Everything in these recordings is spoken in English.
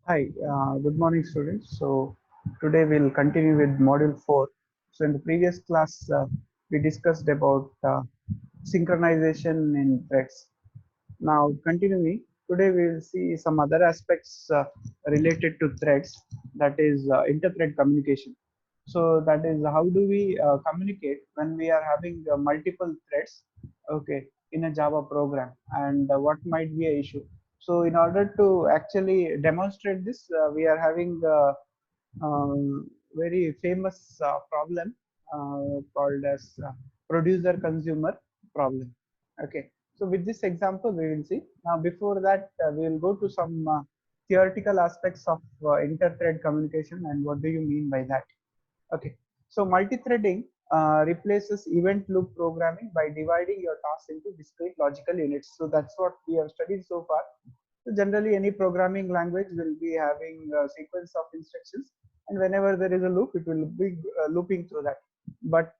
Hi, good morning, students. So today we'll continue with module 4. So in the previous class, we discussed about synchronization in threads. Now continuing, today we will see some other aspects related to threads, that is inter-thread communication. So that is how do we communicate when we are having multiple threads, okay, in a Java program, and what might be a issue. So in order to actually demonstrate this, we are having very famous problem called as producer consumer problem. Okay, so with this example we will see. Now before that, we will go to some theoretical aspects of inter-thread communication and what do you mean by that. Okay, so multi-threading replaces event loop programming by dividing your tasks into discrete logical units. So that's what we have studied so far. So generally, any programming language will be having a sequence of instructions, and whenever there is a loop, it will be looping through that. But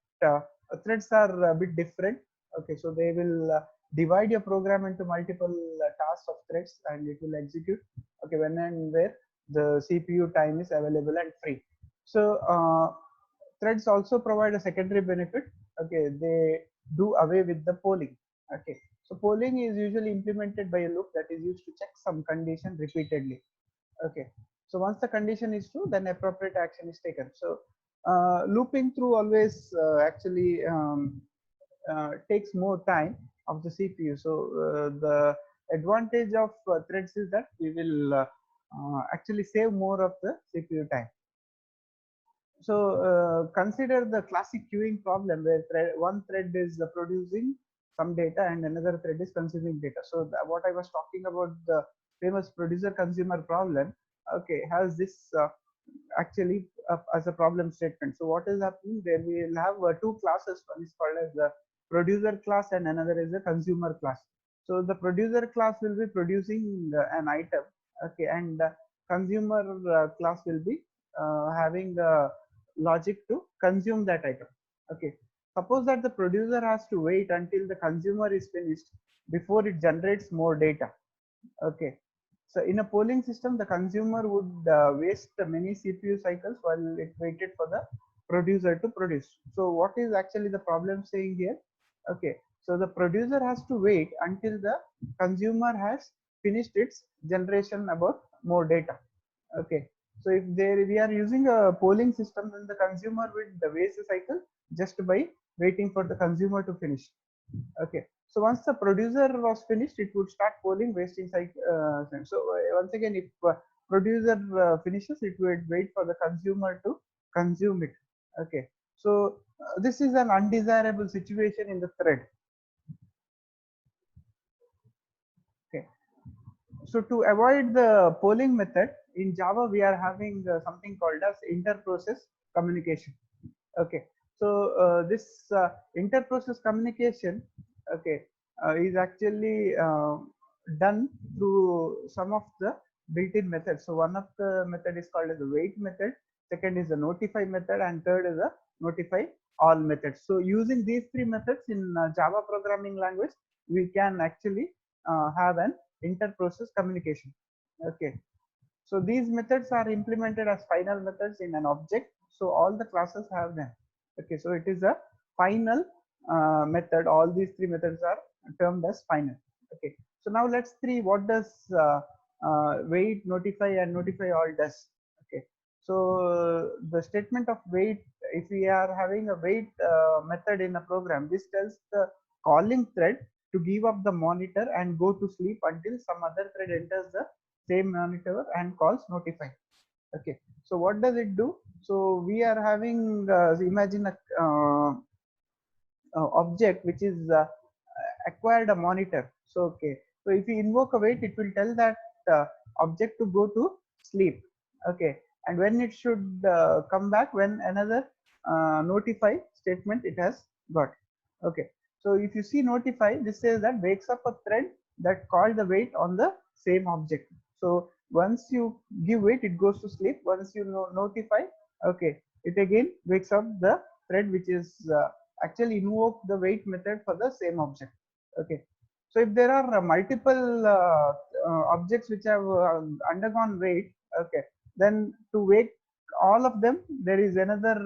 threads are a bit different. Okay, so they will divide your program into multiple tasks of threads, and it will execute. Okay, when and where the CPU time is available and free. So threads also provide a secondary benefit. Okay, they do away with the polling. Okay, so polling is usually implemented by a loop that is used to check some condition repeatedly. Okay, so once the condition is true, then appropriate action is taken. So looping through always actually takes more time of the CPU. So the advantage of threads is that we will actually save more of the CPU time. So consider the classic queuing problem where one thread is producing some data and another thread is consuming data. So what I was talking about, the famous producer consumer problem, okay, has this actually as a problem statement. So what is happening there? We will have two classes. One is called as the producer class and another is the consumer class. So the producer class will be producing an item, okay, and the consumer class will be having logic to consume that item. Okay, suppose that the producer has to wait until the consumer is finished before it generates more data. Okay, so in a polling system, the consumer would waste many CPU cycles while it waited for the producer to produce. So what is actually the problem saying here? Okay, so the producer has to wait until the consumer has finished its generation about more data. Okay, so if there we are using a polling system, then the consumer will waste the cycle just by waiting for the consumer to finish. Okay, so once the producer was finished, it would start polling, wasting cycle. So once again, if producer finishes, it would wait for the consumer to consume it. Okay, so this is an undesirable situation in the thread. Okay, so to avoid the polling method in Java, we are having something called as inter-process communication. Okay, so this inter-process communication, okay, is actually done through some of the built-in methods. So one of the method is called as the wait method, second is the notify method, and third is the notify all methods. So using these three methods in Java programming language, we can actually have an inter-process communication. Okay, so these methods are implemented as final methods in an object. So all the classes have them. Okay, so it is a final method. All these three methods are termed as final. Okay, so now let's see what does wait, notify, and notify all does. Okay, so the statement of wait, if we are having a wait method in a program, this tells the calling thread to give up the monitor and go to sleep until some other thread enters the same monitor and calls notify. Okay, so what does it do? So we are having imagine a object which is acquired a monitor. So okay, so if you invoke a wait, it will tell that object to go to sleep. Okay, and when it should come back when another notify statement it has got. Okay, so if you see notify, this says that wakes up a thread that called the wait on the same object. So once you give wait, it goes to sleep. Once you notify, okay, it again wakes up the thread which is actually invoke the wait method for the same object. Okay, so if there are multiple objects which have undergone wait, Okay, then to wake all of them, there is another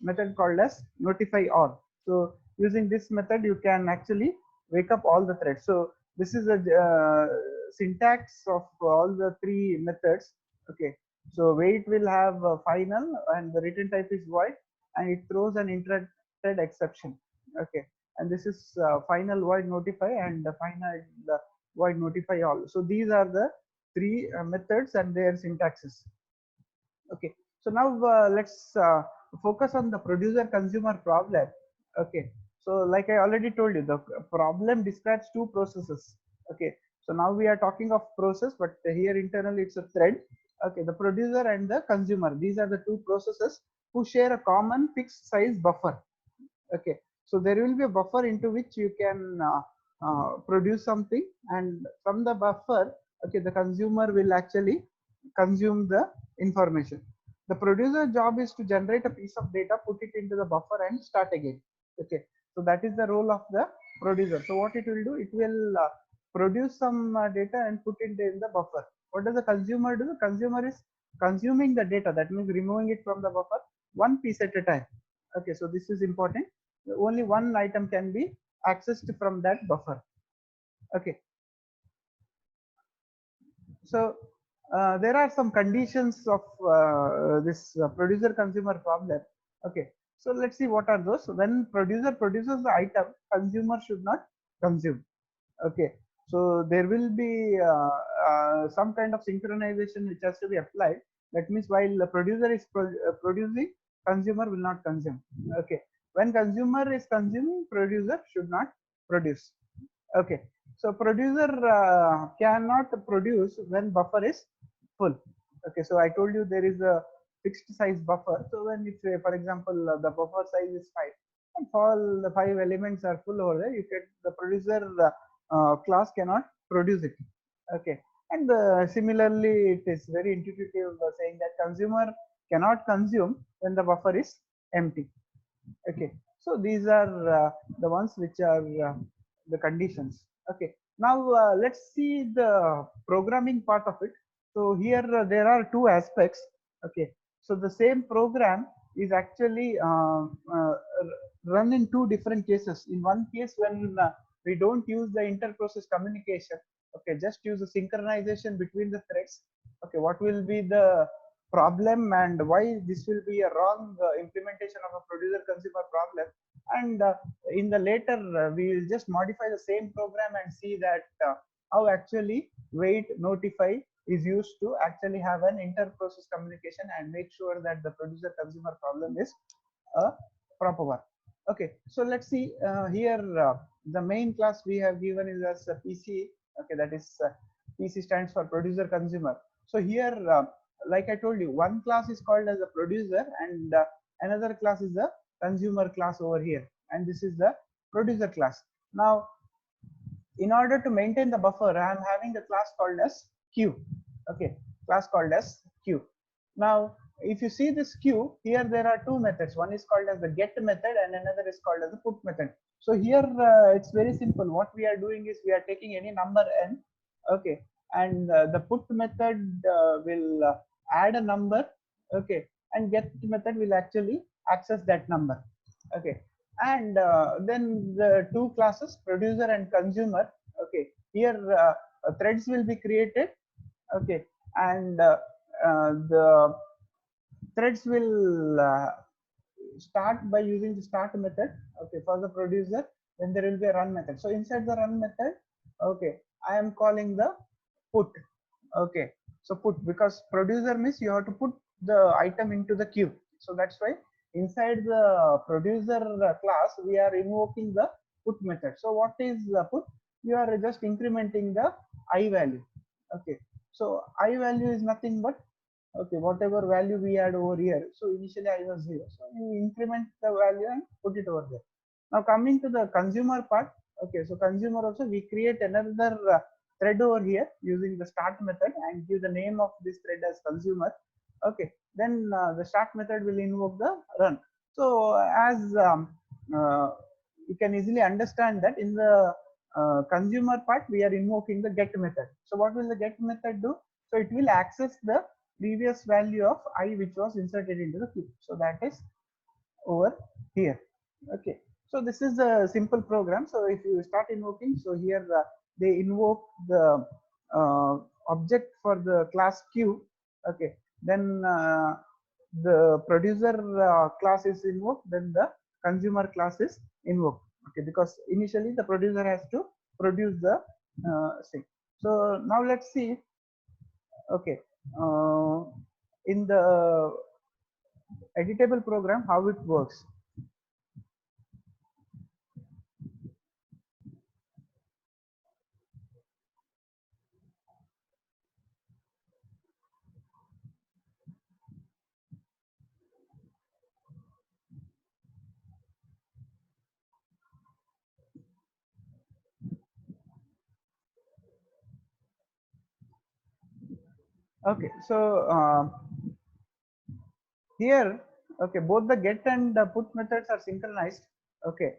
method called as notify all. So using this method, you can actually wake up all the threads. So this is a syntax of all the three methods. Okay, so wait will have a final, and the return type is void, and it throws an inter-thread exception. Okay, and this is final void notify and the final void notify all. So these are the three methods and their syntaxes. Okay, so now let's focus on the producer consumer problem. Okay, so like I already told you, the problem describes two processes. Okay, so now we are talking of process, but here internally it's a thread. Okay, the producer and the consumer, these are the two processes who share a common fixed size buffer. Okay, so there will be a buffer into which you can produce something, and from the buffer, okay, the consumer will actually consume the information. The producer job is to generate a piece of data, put it into the buffer and start again. Okay, so that is the role of the producer. So what it will do, it will produce some data and put it in the buffer. What does the consumer do? The consumer is consuming the data, that means removing it from the buffer one piece at a time. Okay, so this is important. Only one item can be accessed from that buffer. Okay, so there are some conditions of this producer consumer problem. Okay, so let's see what are those. When producer produces the item, consumer should not consume. Okay, so there will be some kind of synchronization which has to be applied. That means while the producer is producing, consumer will not consume. Okay, when consumer is consuming, producer should not produce. Okay, so producer cannot produce when buffer is full. Okay, so I told you there is a fixed size buffer. So when if for example the buffer size is 5, and all the 5 elements are full over there, you get the producer class cannot produce it. Okay, and similarly it is very intuitive saying that consumer cannot consume when the buffer is empty. Okay, so these are the ones which are the conditions. Okay, now let's see the programming part of it. So here there are two aspects. Okay, so the same program is actually run in two different cases. In one case, when we don't use the inter-process communication, okay, just use the synchronization between the threads. Okay, what will be the problem and why this will be a wrong implementation of a producer consumer problem, and in the later we will just modify the same program and see that how actually wait notify is used to actually have an inter process communication and make sure that the producer consumer problem is a proper one. Okay, so let's see here the main class we have given is as a PC. Okay, that is PC stands for producer consumer. So here like I told you, one class is called as a producer, and another class is the consumer class over here, and this is the producer class. Now in order to maintain the buffer, I am having a class called as queue. Okay, class called as queue. Now if you see this queue here, there are two methods. One is called as the get method and another is called as the put method. So here it's very simple. What we are doing is we are taking any number n. Okay, and the put method will add a number. Okay, and get method will actually access that number. Okay, and then the two classes, producer and consumer. Okay, here threads will be created. Okay, and the threads will start by using the start method. Okay, for the producer, then there will be a run method. So inside the run method, okay, I am calling the put. Okay, so put, because producer means you have to put the item into the queue. So that's why inside the producer class we are invoking the put method. So what is the put? You are just incrementing the I value. Okay, so I value is nothing but, okay, whatever value we had over here. So initially I was 0, so you increment the value and put it over there. Now coming to the consumer part. Okay, so consumer also we create another thread over here using the start method and give the name of this thread as consumer. Okay, then the start method will invoke the run. So as you can easily understand that in the consumer part we are invoking the get method. So what will the get method do? So it will access the previous value of I which was inserted into the queue. So that is over here. Okay, so this is a simple program. So if you start invoking, so here they invoke the object for the class Q. Okay, then the producer class is invoked, then the consumer class is invoked. Okay, because initially the producer has to produce the thing. So now let's see. Okay, uh, in the editable program how it works. Okay, so here, okay, both the get and the put methods are synchronized. Okay,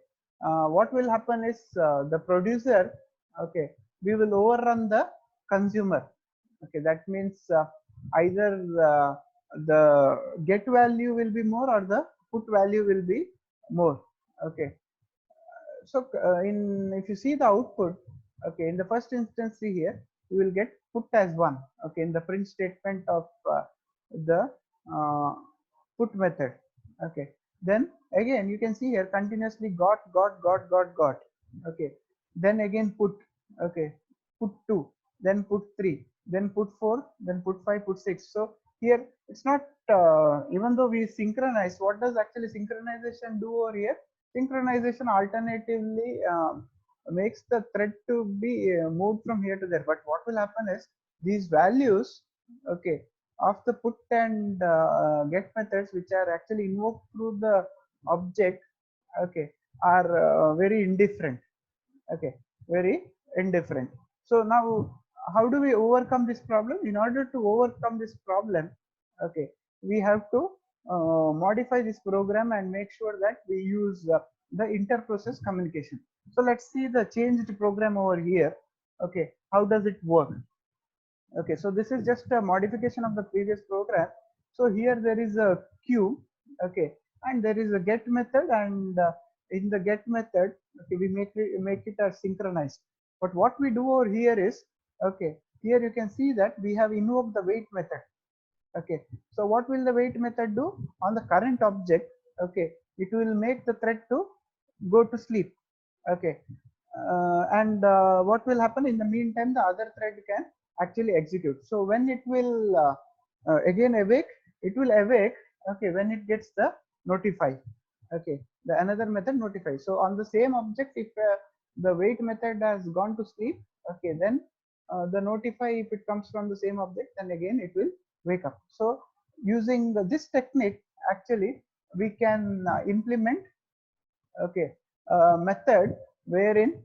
what will happen is the producer, okay, we will overrun the consumer. Okay, that means either the get value will be more or the put value will be more. Okay, so in if you see the output, okay, in the first instance, see here you will get put as 1, okay, in the print statement of the uh, put method. Okay, then again you can see here continuously got, okay, then again put, okay, put 2, then put 3, then put 4, then put 5, put 6. So here it's not even though we synchronize, what does actually synchronization do over here? Synchronization alternatively makes the thread to be moved from here to there, but what will happen is these values, okay, of the put and get methods, which are actually invoked through the object, okay, are very indifferent. Okay, very indifferent. So now how do we overcome this problem? In order to overcome this problem, okay, we have to modify this program and make sure that we use the inter-process communication. So let's see the changed program over here. Okay, how does it work? Okay, so this is just a modification of the previous program. So here there is a queue, okay, and there is a get method, and in the get method, okay, we make it as synchronized. But what we do over here is, okay, here you can see that we have invoked the wait method. Okay, so what will the wait method do on the current object? Okay, it will make the thread to go to sleep. Okay, and what will happen in the meantime, the other thread can actually execute. So when it will again awake, it will awake, okay, when it gets the notify. Okay, the another method notify. So on the same object, if the wait method has gone to sleep, okay, then the notify, if it comes from the same object, then again it will wake up. So using this technique, actually we can implement, okay, method wherein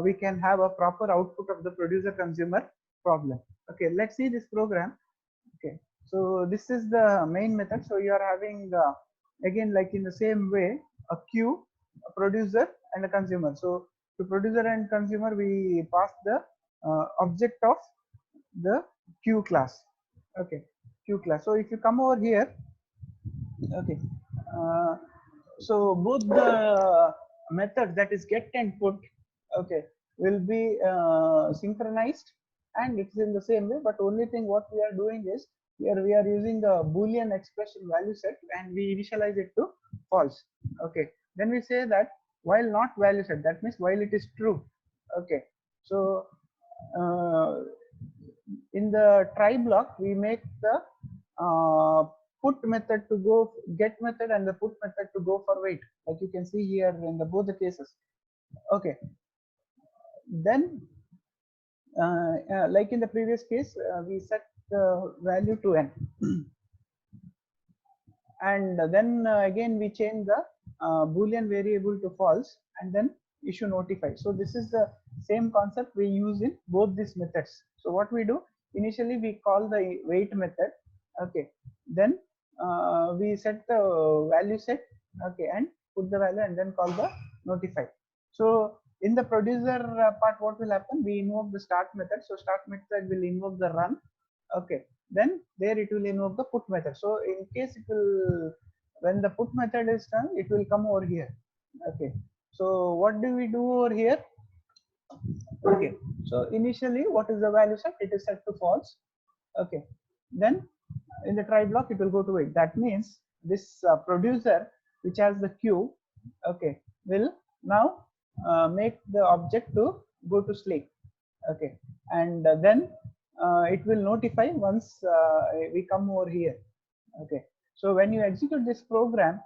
we can have a proper output of the producer consumer problem. Okay, let's see this program. Okay, so this is the main method. So you are having again, like in the same way, a queue, a producer and a consumer. So to producer and consumer, we pass the object of the queue class. Okay, queue class. So if you come over here, okay, uh, so both the methods, that is get and put, okay, will be synchronized, and it's in the same way, but only thing what we are doing is here we are using the boolean expression value set and we initialize it to false. Okay, then we say that while not value set, that means while it is true. Okay, so uh, in the try block we make the uh, put method to go, get method and the put method to go for wait, like you can see here in the both the cases. Okay, then like in the previous case, we set the value to n and then again we change the boolean variable to false and then issue notify. So this is the same concept we use in both these methods. So what we do, initially we call the wait method, okay, then we set the value set, okay, and put the value and then call the notify. So in the producer part, what will happen, we invoke the start method. So start method will invoke the run, okay, then there it will invoke the put method. So in case it will, when the put method is done, it will come over here. Okay, so what do we do over here? Okay, so initially what is the value set? It is set to false. Okay, then in the try block it will go to wait. That means this producer which has the queue, okay, will now make the object to go to sleep. Okay, and then it will notify once we come over here. Okay, so when you execute this program,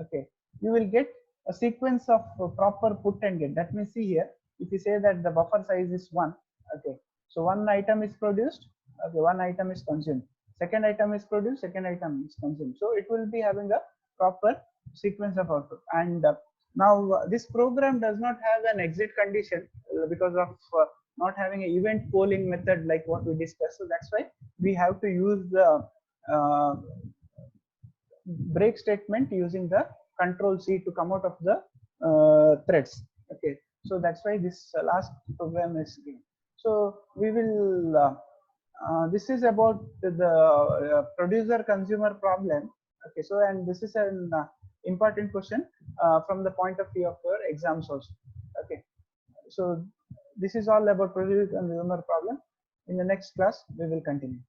okay, you will get a sequence of proper put and get. That means, see here, if you say that the buffer size is 1, okay, so one item is produced, okay, one item is consumed, second item is produced, second item is consumed. So it will be having a proper sequence of output. And now this program does not have an exit condition because of not having an event polling method like what we discussed. So that's why we have to use the uh, break statement using the control C to come out of the threads. Okay, so that's why this last program is given. So we will this is about the producer consumer problem. Okay, so and this is an important question from the point of view of your exams also. Okay, so this is all about producer consumer problem. In the next class we will continue.